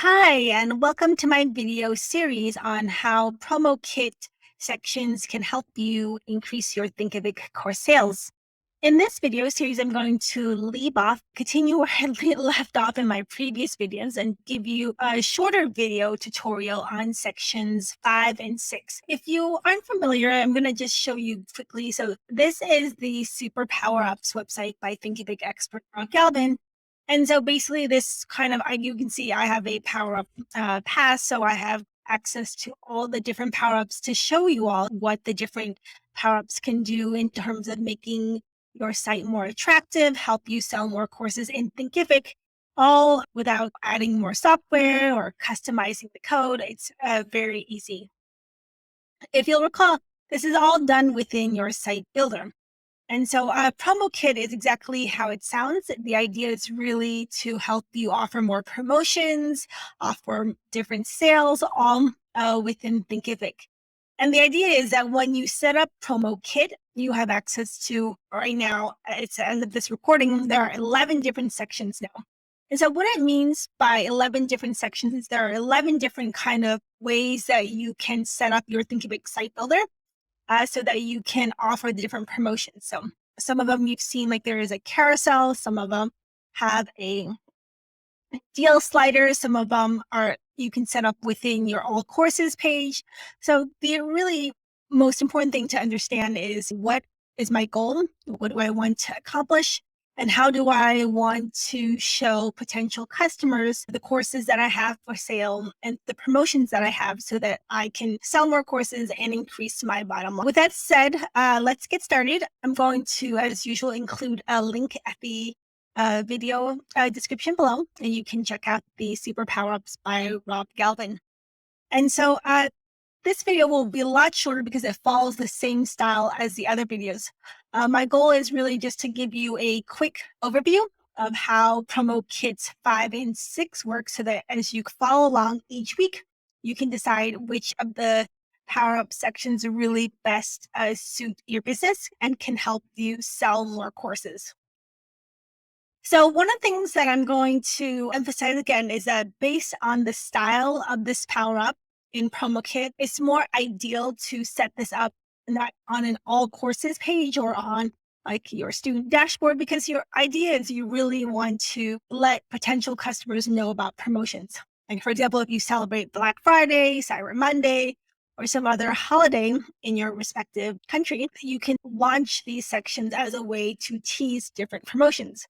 Hi, and welcome to my video series on how promo kit sections can help you increase your Thinkific course sales. In this video series, I'm going to continue where I left off in my previous videos and give you a shorter video tutorial on sections 5 and 6. If you aren't familiar, I'm going to just show you quickly. So this is the Super Power-Ups website by Thinkific expert Ron Galvin. And so basically this kind of, you can see I have a power up pass. So I have access to all the different power ups to show you all what the different power ups can do in terms of making your site more attractive, help you sell more courses in Thinkific, all without adding more software or customizing the code. It's very easy. If you'll recall, this is all done within your site builder. And so a promo kit is exactly how it sounds. The idea is really to help you offer more promotions, offer different sales, all within Thinkific. And the idea is that when you set up promo kit, you have access to, right now, it's as of this recording, there are 11 different sections now. And so what it means by 11 different sections is there are 11 different kind of ways that you can set up your Thinkific site builder so that you can offer the different promotions. So some of them you've seen, like there is a carousel. Some of them have a deal slider. Some of them are you can set up within your all courses page. So the really most important thing to understand is what is my goal? What do I want to accomplish? And how do I want to show potential customers the courses that I have for sale and the promotions that I have so that I can sell more courses and increase my bottom line? With that said, let's get started. I'm going to, as usual, include a link at the video description below, and you can check out the Super Power-Ups by Rob Galvin. And so this video will be a lot shorter because it follows the same style as the other videos. My goal is really just to give you a quick overview of how promo kits 5 and 6 work so that as you follow along each week, you can decide which of the power up sections really best suit your business and can help you sell more courses. So one of the things that I'm going to emphasize again is that based on the style of this power up in promo kit, it's more ideal to set this up not on an all courses page or on like your student dashboard, because your idea is you really want to let potential customers know about promotions. Like for example, if you celebrate Black Friday, Cyber Monday, or some other holiday in your respective country, you can launch these sections as a way to tease different promotions.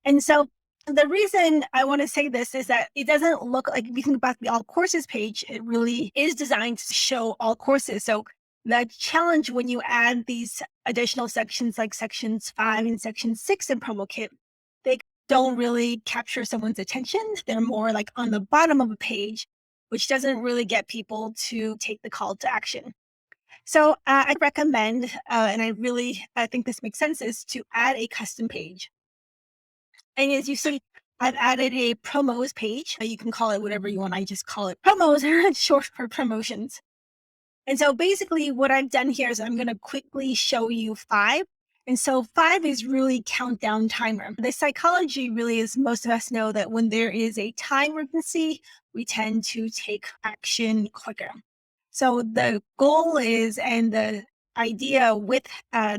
And so the reason I want to say this is that it doesn't look like, if you think about the all courses page, it really is designed to show all courses. So the challenge when you add these additional sections like sections 5 and section 6 in promo kit, they don't really capture someone's attention. They're more like on the bottom of a page, which doesn't really get people to take the call to action. So I'd recommend, and I really think this makes sense, is to add a custom page. And as you see, I've added a promos page. You can call it whatever you want. I just call it promos, short for promotions. And so basically what I've done here is I'm going to quickly show you 5. And so 5 is really countdown timer. The psychology really is most of us know that when there is a time urgency, we tend to take action quicker. So the goal is, and the idea with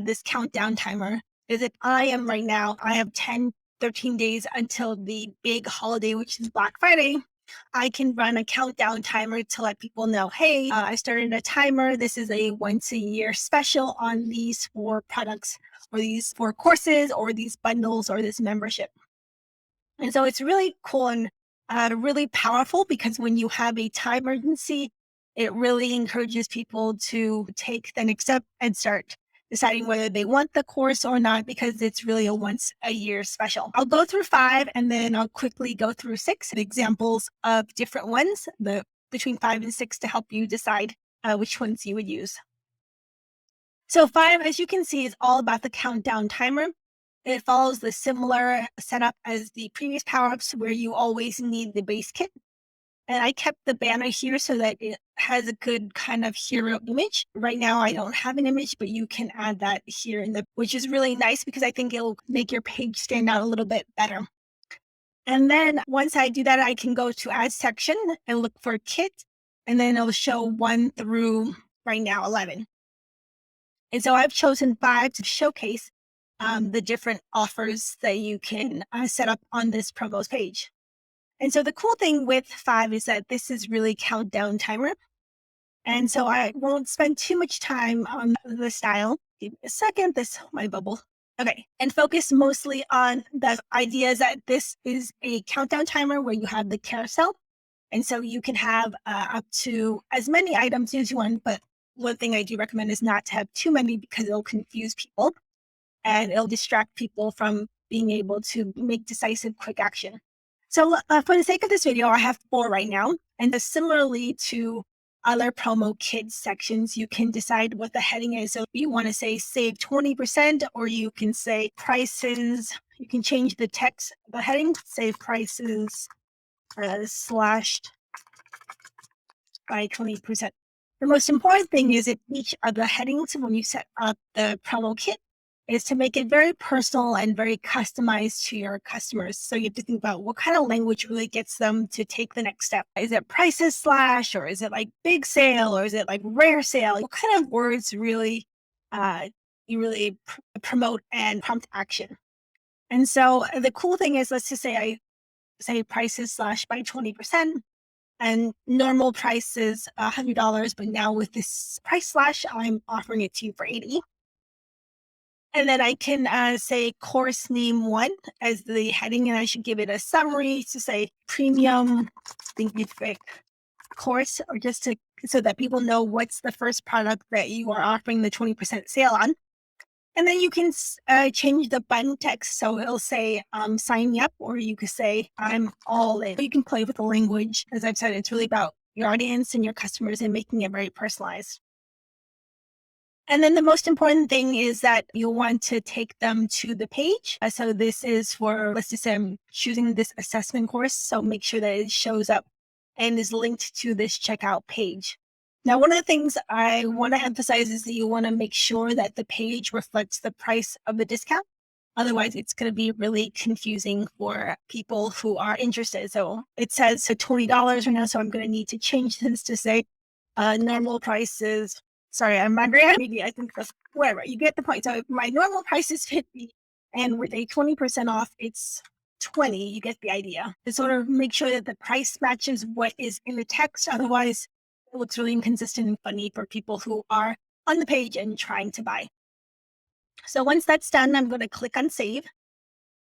this countdown timer is if I am right now, I have 13 days until the big holiday, which is Black Friday. I can run a countdown timer to let people know, hey, I started a timer. This is a once a year special on these 4 products or these 4 courses or these bundles or this membership. And so it's really cool and really powerful because when you have a time urgency, it really encourages people to take the next step and start deciding whether they want the course or not, because it's really a once a year special. I'll go through 5 and then I'll quickly go through 6 examples of different ones, between 5 and 6, to help you decide which ones you would use. So 5, as you can see, is all about the countdown timer. It follows the similar setup as the previous power-ups where you always need the base kit. And I kept the banner here so that it has a good kind of hero image. Right now, I don't have an image, but you can add that here which is really nice because I think it'll make your page stand out a little bit better. And then once I do that, I can go to add section and look for kit. And then it'll show 1 through right now 11. And so I've chosen 5 to showcase the different offers that you can set up on this promos page. And so the cool thing with 5 is that this is really countdown timer. And so I won't spend too much time on the style. Give me a second. This my bubble. Okay. And focus mostly on the ideas that this is a countdown timer where you have the carousel. And so you can have up to as many items as you want. But one thing I do recommend is not to have too many because it'll confuse people and it'll distract people from being able to make decisive, quick action. So for the sake of this video, I have 4 right now. And similarly to other promo kit sections, you can decide what the heading is. So if you want to say save 20%, or you can say prices, you can change the text, the heading, save prices slashed by 20%. The most important thing is that each of the headings when you set up the promo kit is to make it very personal and very customized to your customers. So you have to think about what kind of language really gets them to take the next step. Is it prices slash, or is it like big sale, or is it like rare sale? What kind of words really you really promote and prompt action? And so the cool thing is, let's just say I say prices slash by 20%. And normal price is $100, but now with this price slash, I'm offering it to you for 80. And then I can say course name 1 as the heading, and I should give it a summary to say premium Thinkific course, or just to so that people know what's the first product that you are offering the 20% sale on. And then you can change the button text. So it'll say, sign me up, or you could say, I'm all in. You can play with the language. As I've said, it's really about your audience and your customers and making it very personalized. And then the most important thing is that you'll want to take them to the page. So this is for, let's just say I'm choosing this assessment course. So make sure that it shows up and is linked to this checkout page. Now, one of the things I want to emphasize is that you want to make sure that the page reflects the price of the discount. Otherwise, it's going to be really confusing for people who are interested. So it says so $20 right now. So I'm going to need to change this to say normal prices. Sorry, I'm Andrea. Maybe I think that's whatever. You get the point. So if my normal price is 50 and with a 20% off, it's 20. You get the idea. To sort of make sure that the price matches what is in the text. Otherwise, it looks really inconsistent and funny for people who are on the page and trying to buy. So once that's done, I'm going to click on save.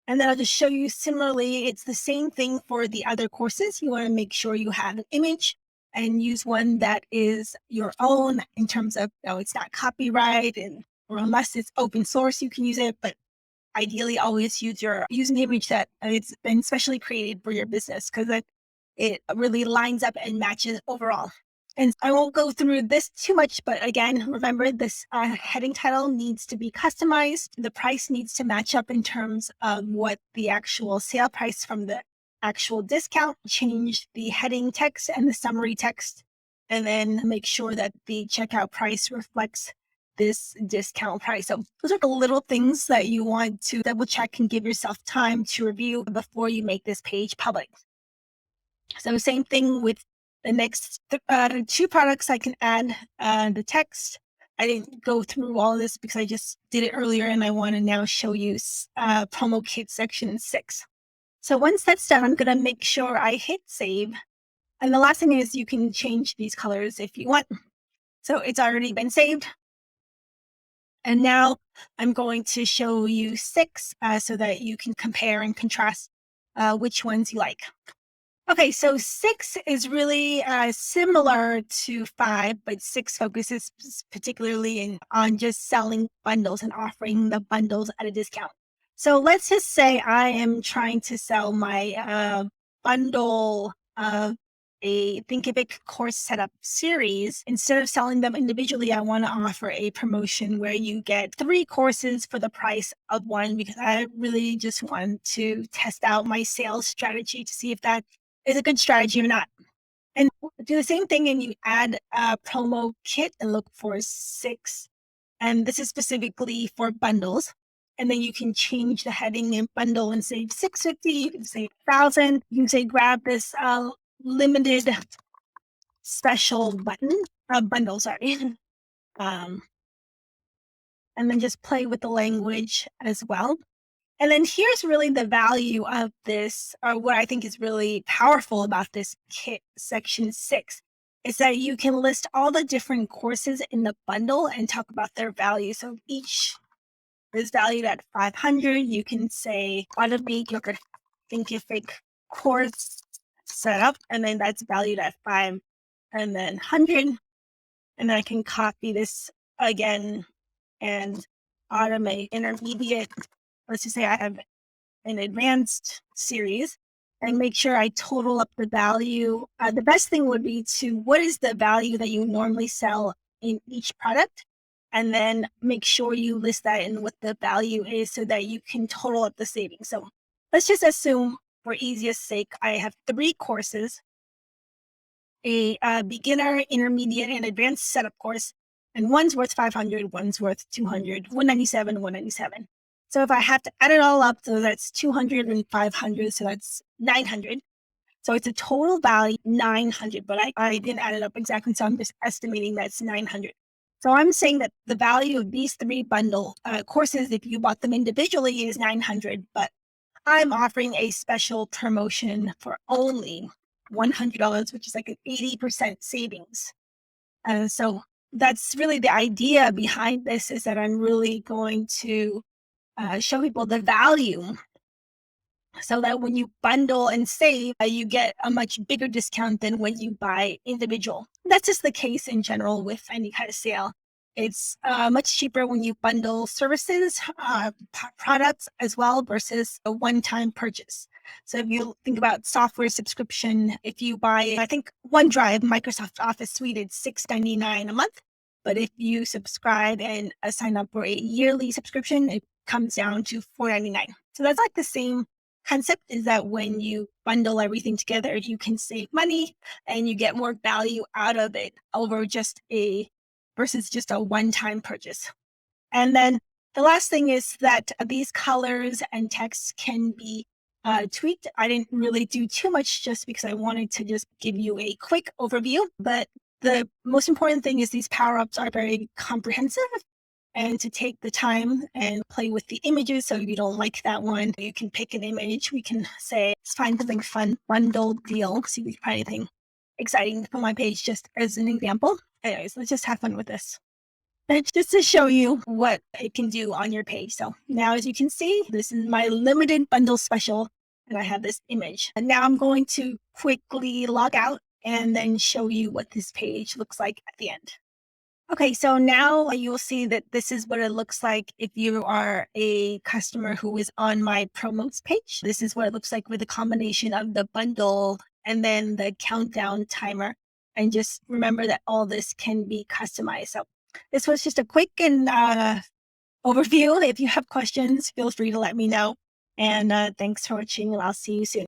And then I'll just show you similarly, it's the same thing for the other courses. You want to make sure you have an image and use one that is your own in terms of, it's not copyright, and or unless it's open source, you can use it. But ideally, always use an image that it's been specially created for your business, because it really lines up and matches overall. And I won't go through this too much, but again, remember this heading title needs to be customized. The price needs to match up in terms of what the actual sale price from the actual discount. Change the heading text and the summary text, and then make sure that the checkout price reflects this discount price. So those are the little things that you want to double check and give yourself time to review before you make this page public. So same thing with the next 2 products. I can add the text. I didn't go through all of this because I just did it earlier, and I want to now show you promo kit section 6. So once that's done, I'm going to make sure I hit save. And the last thing is you can change these colors if you want. So it's already been saved. And now I'm going to show you 6 so that you can compare and contrast which ones you like. Okay, so 6 is really similar to 5, but 6 focuses particularly on just selling bundles and offering the bundles at a discount. So let's just say I am trying to sell my bundle of a Thinkific course setup series. Instead of selling them individually, I want to offer a promotion where you get 3 courses for the price of 1, because I really just want to test out my sales strategy to see if that is a good strategy or not. And do the same thing, and you add a promo kit and look for 6. And this is specifically for bundles. and then you can change the heading and bundle and save 650. You can save 1,000. You can say grab this limited special bundle, sorry. um, and then just play with the language as well. And then here's really the value of this, or what I think is really powerful about this kit section 6, is that you can list all the different courses in the bundle and talk about their value. So each is valued at 500. You can say automate your Thinkific course setup, and then that's valued at 5 and then 100. And then I can copy this again and automate intermediate. Let's just say I have an advanced series and make sure I total up the value. The best thing would be to, what is the value that you normally sell in each product? And then make sure you list that in what the value is so that you can total up the savings. So let's just assume, for easiest sake, I have 3 courses, a beginner, intermediate, and advanced setup course, and one's worth 500, one's worth 200, 197, 197. So if I have to add it all up, so that's 200 and 500, so that's 900. So it's a total value 900, but I didn't add it up exactly, so I'm just estimating that's 900. So I'm saying that the value of these 3 bundle courses, if you bought them individually, is 900, but I'm offering a special promotion for only $100, which is like an 80% savings. So that's really the idea behind this, is that I'm really going to show people the value so that when you bundle and save, you get a much bigger discount than when you buy individual. That's just the case in general with any kind of sale. It's much cheaper when you bundle services, products as well, versus a one-time purchase. So if you think about software subscription, if you buy, I think OneDrive, Microsoft Office Suite, it's $6.99 a month. But if you subscribe and sign up for a yearly subscription, it comes down to $4.99. So that's like the same concept, is that when you bundle everything together, you can save money and you get more value out of it over versus just a one-time purchase. And then the last thing is that these colors and texts can be tweaked. I didn't really do too much just because I wanted to just give you a quick overview, but the most important thing is these power-ups are very comprehensive, and to take the time and play with the images. So if you don't like that one, you can pick an image. We can say, let's find something fun, bundle deal. See if we can find anything exciting for my page, just as an example. Anyways, let's just have fun with this. That's just to show you what it can do on your page. So now, as you can see, this is my limited bundle special, and I have this image. And now I'm going to quickly log out and then show you what this page looks like at the end. Okay, so now you'll see that this is what it looks like if you are a customer who is on my promotes page. This is what it looks like with a combination of the bundle and then the countdown timer. And just remember that all this can be customized. So this was just a quick and overview. If you have questions, feel free to let me know. And thanks for watching, and I'll see you soon.